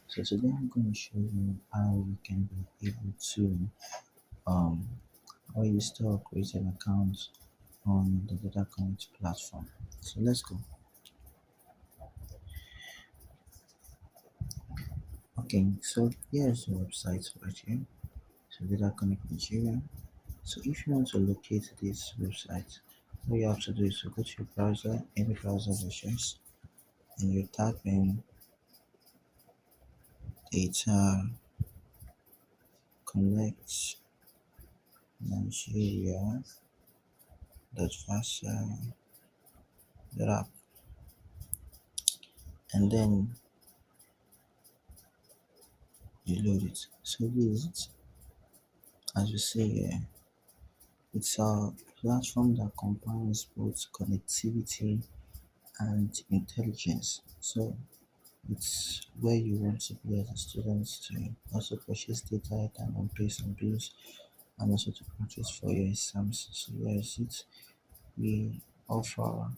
So today I'm going to show you how you can be able to um register or create an account on the DataConnect platform. So let's go. Okay, so here's the website right here. So DataConnect Nigeria. So if you want to locate this website, all you have to do is to go to your browser, any browser of your choice, and you type in DataConnect Nigeria.vercel.app, and then you load it. So this, as you see here, it's a platform that combines both connectivity and intelligence. So it's where you want to be as a student to also purchase data and pay some bills and also to practice for your exams. So here is it. We offer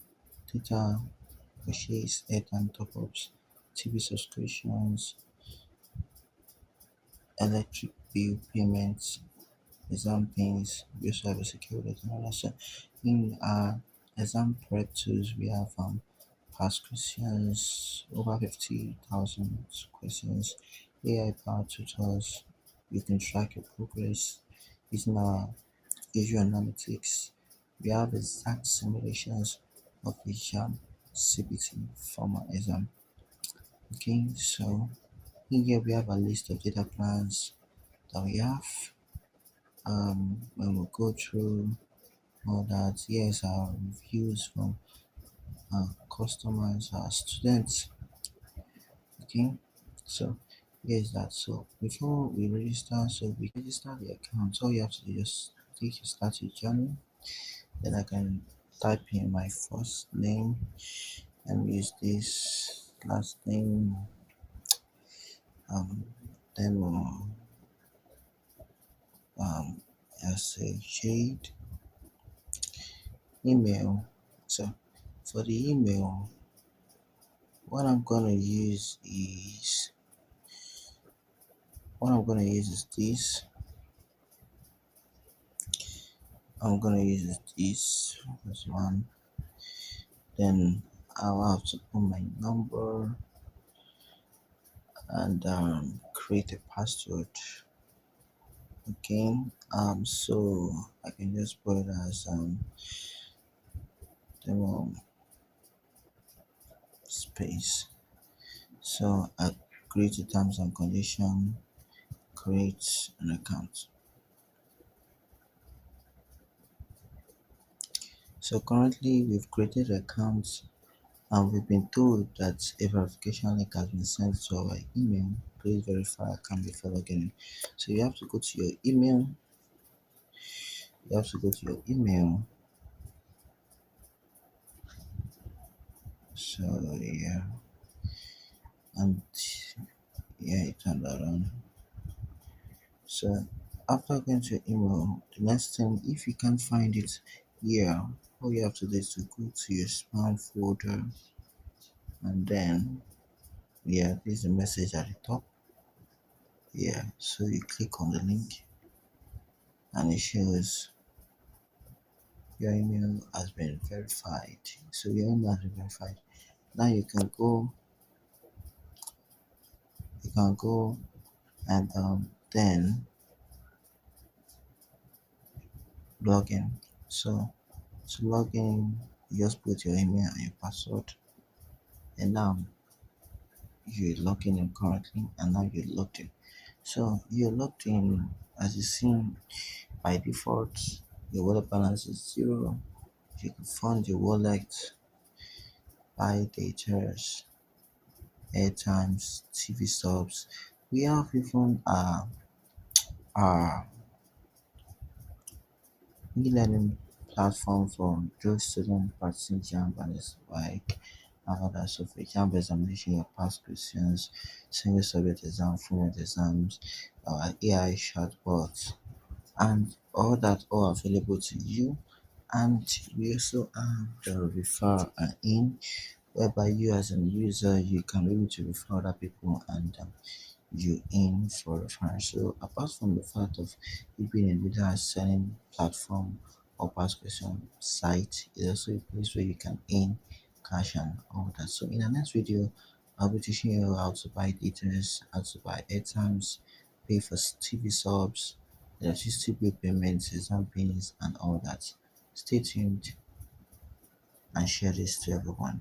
data purchase, airtime top-ups, TV subscriptions, electric bill payments, exam pins. We also have a security and also in our exam prep tools we have past questions, over 50,000 questions, AI powered tutors. You can track your progress using our visual analytics. We have exact simulations of the exam CBT formal exam. Okay, so in here we have a list of data plans that we have. When we go through all that, here's our reviews from our customers, our students. Okay, so here's that. So before we register, so we register the account. All you have to do is just click start your journey. Then I can type in my first name and use this last name. Um, then as a shade email. So for the email, what I'm gonna use is this. I'm gonna use this one. Then I'll have to put my number and create a password. Okay. So I can just put it as demo space. So I create the terms and condition, create an account. So currently we've created accounts and we've been told that a verification link has been sent to our email. Please verify account before logging in. So you have to go to your email. You have to go to your email. So yeah, and yeah, it turned around. So after going to your email, the next thing, if you can't find it here, all you have to do is to go to your spam folder, and then yeah, this is the message at the top. Yeah, so you click on the link and it shows your email has been verified. So your email has been verified. Now you can go and then log in. So to log in, you just put your email and your password, and now you're logging in currently, and now you're logged in. So you're logged in. As you see, by default your wallet balance is zero. You can fund your wallet, buy data, airtimes, TV subs. We have even our e-learning platform for those students practicing JAMB and its like and others. So for JAMB examination, your past questions, single subject exam, format exams, AI chatbots, and all that all available to you. And we also have the refer in whereby you as an user you can be able to refer other people and you in for reference. So apart from the fact of it being a data selling platform or passquisition site, it's also a place where you can earn cash and all that. So in the next video, I'll be teaching you how to buy data, how to buy airtimes, pay for TV subs, electricity bill payments, exam payments, and all that. Stay tuned and share this to everyone.